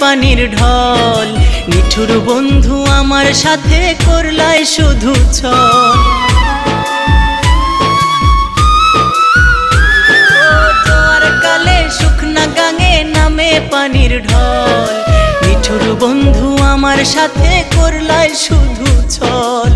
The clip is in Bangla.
পানির ঢল। নিঠুর বন্ধু আমার সাথে করলাই শুধু ছল। জোয়ার কালে শুকনা গাঙে নামে পানির ঢল। নিঠুর বন্ধু আমার সাথে করলাই শুধু ছল।